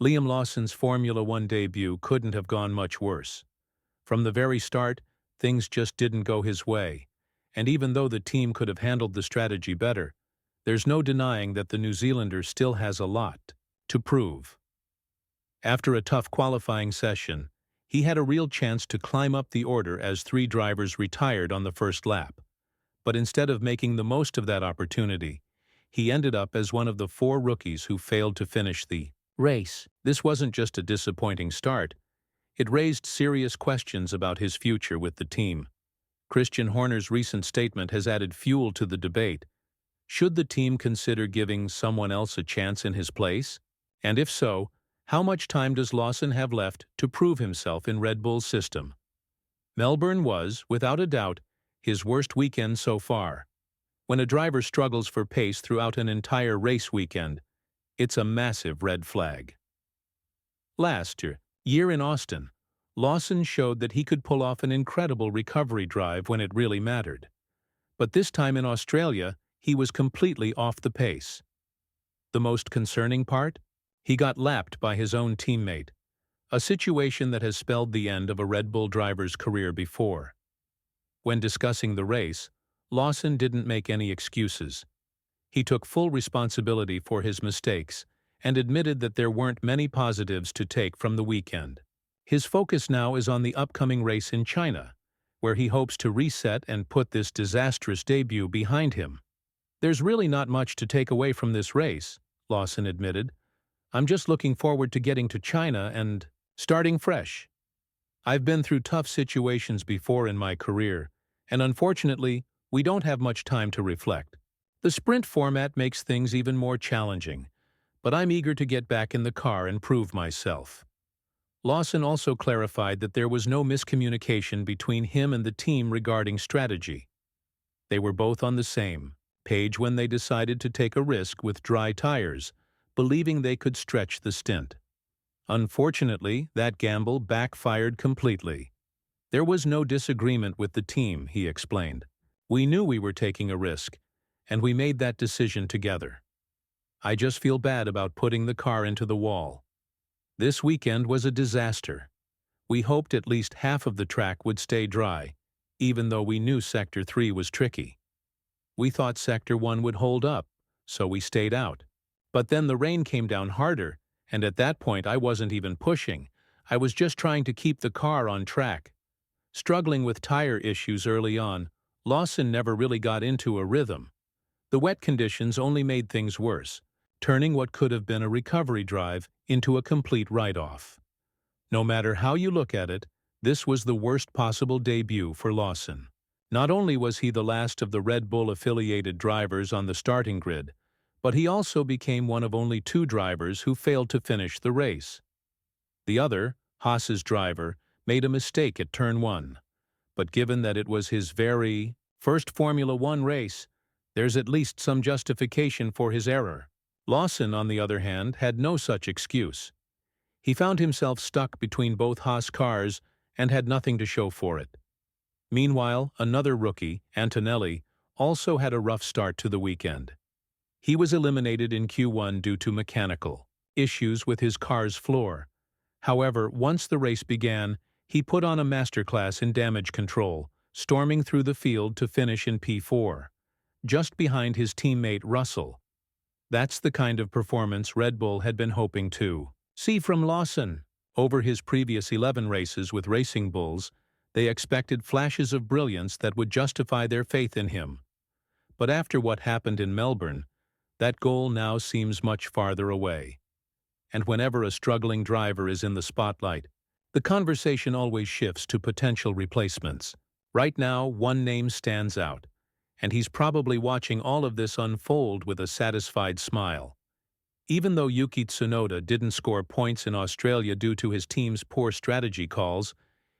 Liam Lawson's Formula One debut couldn't have gone much worse. From the very start, things just didn't go his way, and even though the team could have handled the strategy better, there's no denying that the New Zealander still has a lot to prove. After a tough qualifying session, he had a real chance to climb up the order as three drivers retired on the first lap. But instead of making the most of that opportunity, he ended up as one of the four rookies who failed to finish the race. This wasn't just a disappointing start. It raised serious questions about his future with the team. Christian Horner's recent statement has added fuel to the debate. Should the team consider giving someone else a chance in his place? And if so, how much time does Lawson have left to prove himself in Red Bull's system? Melbourne was, without a doubt, his worst weekend so far. When a driver struggles for pace throughout an entire race weekend, it's a massive red flag. Last year in Austin, Lawson showed that he could pull off an incredible recovery drive when it really mattered. But this time in Australia, he was completely off the pace. The most concerning part? He got lapped by his own teammate, a situation that has spelled the end of a Red Bull driver's career before. When discussing the race, Lawson didn't make any excuses. He took full responsibility for his mistakes and admitted that there weren't many positives to take from the weekend. His focus now is on the upcoming race in China, where he hopes to reset and put this disastrous debut behind him. "There's really not much to take away from this race," Lawson admitted. "I'm just looking forward to getting to China and starting fresh. I've been through tough situations before in my career, and unfortunately, we don't have much time to reflect. The sprint format makes things even more challenging, but I'm eager to get back in the car and prove myself." Lawson also clarified that there was no miscommunication between him and the team regarding strategy. They were both on the same page when they decided to take a risk with dry tires, believing they could stretch the stint. Unfortunately, that gamble backfired completely. "There was no disagreement with the team," he explained. "We knew we were taking a risk, and we made that decision together. I just feel bad about putting the car into the wall. This weekend was a disaster. We hoped at least half of the track would stay dry, even though we knew Sector 3 was tricky. We thought Sector 1 would hold up, so we stayed out. But then the rain came down harder, and at that point I wasn't even pushing. I was just trying to keep the car on track." Struggling with tire issues early on, Lawson never really got into a rhythm. The wet conditions only made things worse, turning what could have been a recovery drive into a complete write-off. No matter how you look at it, this was the worst possible debut for Lawson. Not only was he the last of the Red Bull-affiliated drivers on the starting grid, but he also became one of only two drivers who failed to finish the race. The other, Haas's driver, made a mistake at Turn 1, but given that it was his very first Formula One race, there's at least some justification for his error. Lawson, on the other hand, had no such excuse. He found himself stuck between both Haas cars and had nothing to show for it. Meanwhile, another rookie, Antonelli, also had a rough start to the weekend. He was eliminated in Q1 due to mechanical issues with his car's floor. However, once the race began, he put on a masterclass in damage control, storming through the field to finish in P4, just behind his teammate Russell. That's the kind of performance Red Bull had been hoping to see from Lawson. Over his previous 11 races with Racing Bulls, they expected flashes of brilliance that would justify their faith in him. But after what happened in Melbourne, that goal now seems much farther away. And whenever a struggling driver is in the spotlight, the conversation always shifts to potential replacements. Right now, one name stands out, and he's probably watching all of this unfold with a satisfied smile. Even though Yuki Tsunoda didn't score points in Australia due to his team's poor strategy calls,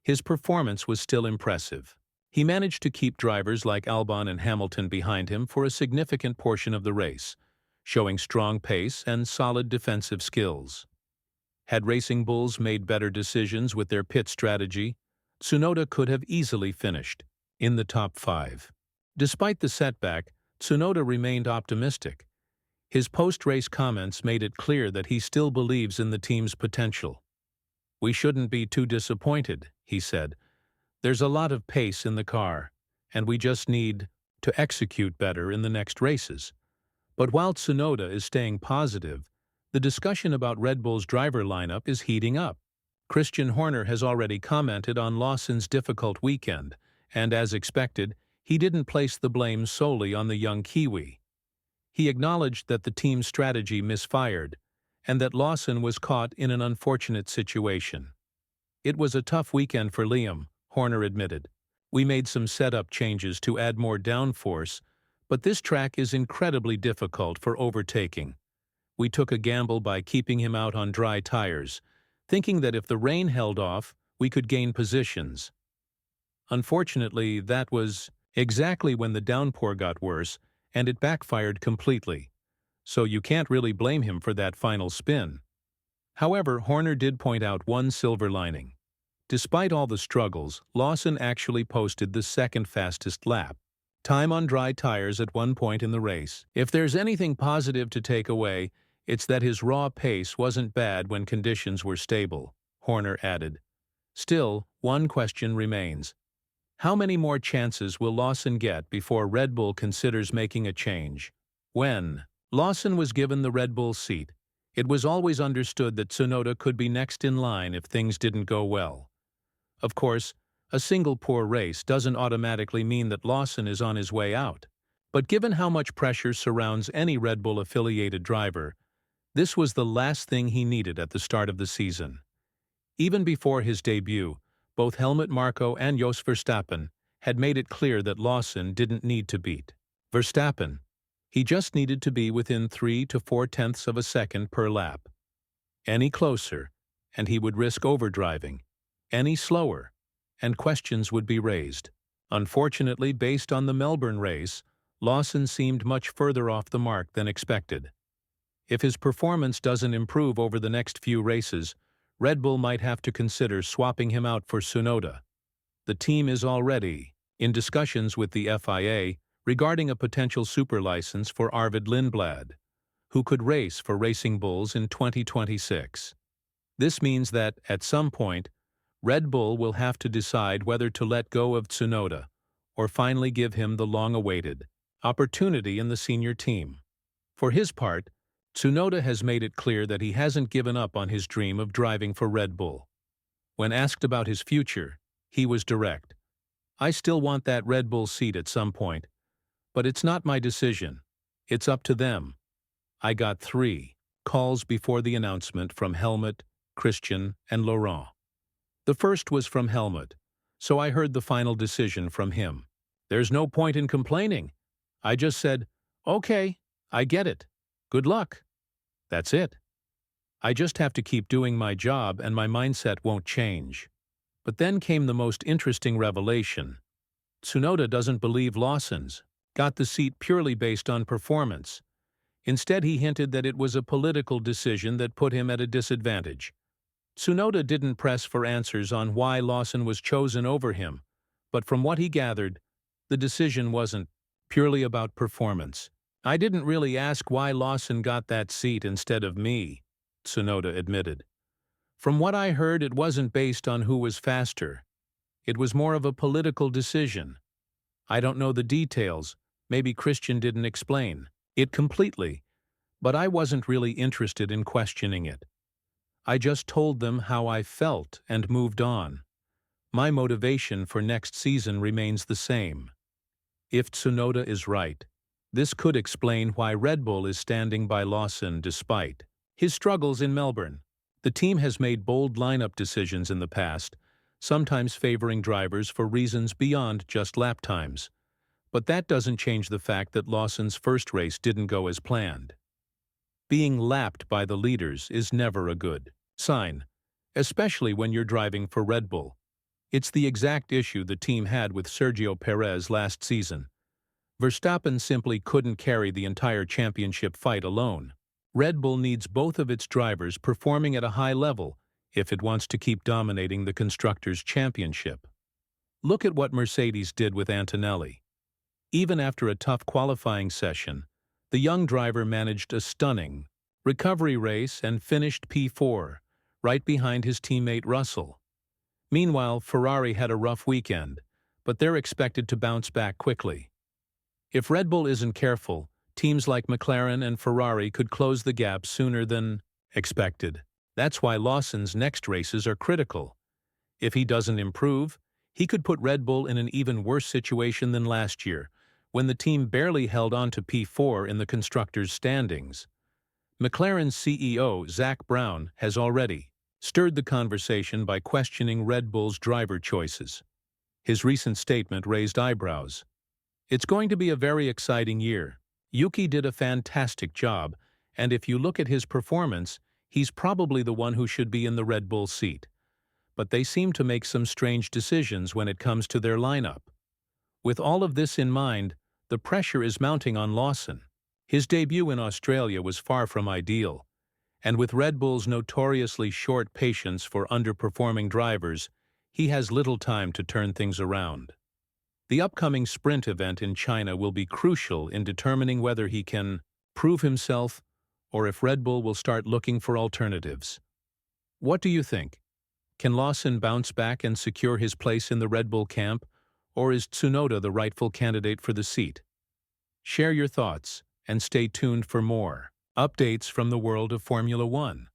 his performance was still impressive. He managed to keep drivers like Albon and Hamilton behind him for a significant portion of the race, showing strong pace and solid defensive skills. Had Racing Bulls made better decisions with their pit strategy, Tsunoda could have easily finished in the top 5. Despite the setback, Tsunoda remained optimistic. His post-race comments made it clear that he still believes in the team's potential. "We shouldn't be too disappointed," he said. "There's a lot of pace in the car, and we just need to execute better in the next races." But while Tsunoda is staying positive, the discussion about Red Bull's driver lineup is heating up. Christian Horner has already commented on Lawson's difficult weekend, and as expected, he didn't place the blame solely on the young Kiwi. He acknowledged that the team's strategy misfired, and that Lawson was caught in an unfortunate situation. "It was a tough weekend for Liam," Horner admitted. "We made some setup changes to add more downforce, but this track is incredibly difficult for overtaking. We took a gamble by keeping him out on dry tires, thinking that if the rain held off, we could gain positions. Unfortunately, that was exactly when the downpour got worse, and it backfired completely. So you can't really blame him for that final spin." However, Horner did point out one silver lining. Despite all the struggles, Lawson actually posted the second fastest lap time on dry tires at one point in the race. "If there's anything positive to take away, it's that his raw pace wasn't bad when conditions were stable," Horner added. Still, one question remains. How many more chances will Lawson get before Red Bull considers making a change? When Lawson was given the Red Bull seat, it was always understood that Tsunoda could be next in line if things didn't go well. Of course, a single poor race doesn't automatically mean that Lawson is on his way out. But given how much pressure surrounds any Red Bull-affiliated driver, this was the last thing he needed at the start of the season. Even before his debut, both Helmut Marko and Jos Verstappen had made it clear that Lawson didn't need to beat Verstappen. He just needed to be within 3 to 4 tenths of a second per lap. Any closer, and he would risk overdriving. Any slower, and questions would be raised. Unfortunately, based on the Melbourne race, Lawson seemed much further off the mark than expected. If his performance doesn't improve over the next few races, Red Bull might have to consider swapping him out for Tsunoda. The team is already in discussions with the FIA regarding a potential super license for Arvid Lindblad, who could race for Racing Bulls in 2026. This means that, at some point, Red Bull will have to decide whether to let go of Tsunoda or finally give him the long-awaited opportunity in the senior team. For his part, Tsunoda has made it clear that he hasn't given up on his dream of driving for Red Bull. When asked about his future, he was direct. "I still want that Red Bull seat at some point, but it's not my decision. It's up to them." I got 3 calls before the announcement from Helmut, Christian, and Laurent. The first was from Helmut, so I heard the final decision from him. "There's no point in complaining. I just said, okay, I get it. Good luck." That's it. I just have to keep doing my job and my mindset won't change. But then came the most interesting revelation. Tsunoda doesn't believe Lawson's got the seat purely based on performance. Instead, he hinted that it was a political decision that put him at a disadvantage. Tsunoda didn't press for answers on why Lawson was chosen over him, but from what he gathered, the decision wasn't purely about performance. "I didn't really ask why Lawson got that seat instead of me," Tsunoda admitted. "From what I heard, it wasn't based on who was faster. It was more of a political decision. I don't know the details, maybe Christian didn't explain it completely, but I wasn't really interested in questioning it. I just told them how I felt and moved on. My motivation for next season remains the same." If Tsunoda is right, this could explain why Red Bull is standing by Lawson despite his struggles in Melbourne. The team has made bold lineup decisions in the past, sometimes favoring drivers for reasons beyond just lap times. But that doesn't change the fact that Lawson's first race didn't go as planned. Being lapped by the leaders is never a good sign, especially when you're driving for Red Bull. It's the exact issue the team had with Sergio Perez last season. Verstappen simply couldn't carry the entire championship fight alone. Red Bull needs both of its drivers performing at a high level if it wants to keep dominating the Constructors' Championship. Look at what Mercedes did with Antonelli. Even after a tough qualifying session, The young driver managed a stunning recovery race and finished P4, right behind his teammate Russell. Meanwhile, Ferrari had a rough weekend, but they're expected to bounce back quickly. If Red Bull isn't careful, teams like McLaren and Ferrari could close the gap sooner than expected. That's why Lawson's next races are critical. If he doesn't improve, he could put Red Bull in an even worse situation than last year, when the team barely held on to P4 in the constructors' standings. McLaren's CEO, Zak Brown, has already stirred the conversation by questioning Red Bull's driver choices. His recent statement raised eyebrows. "It's going to be a very exciting year. Yuki did a fantastic job, and if you look at his performance, he's probably the one who should be in the Red Bull seat. But they seem to make some strange decisions when it comes to their lineup." With all of this in mind, the pressure is mounting on Lawson. His debut in Australia was far from ideal, and with Red Bull's notoriously short patience for underperforming drivers, he has little time to turn things around. The upcoming sprint event in China will be crucial in determining whether he can prove himself or if Red Bull will start looking for alternatives. What do you think? Can Lawson bounce back and secure his place in the Red Bull camp, or is Tsunoda the rightful candidate for the seat? Share your thoughts and stay tuned for more updates from the world of Formula One.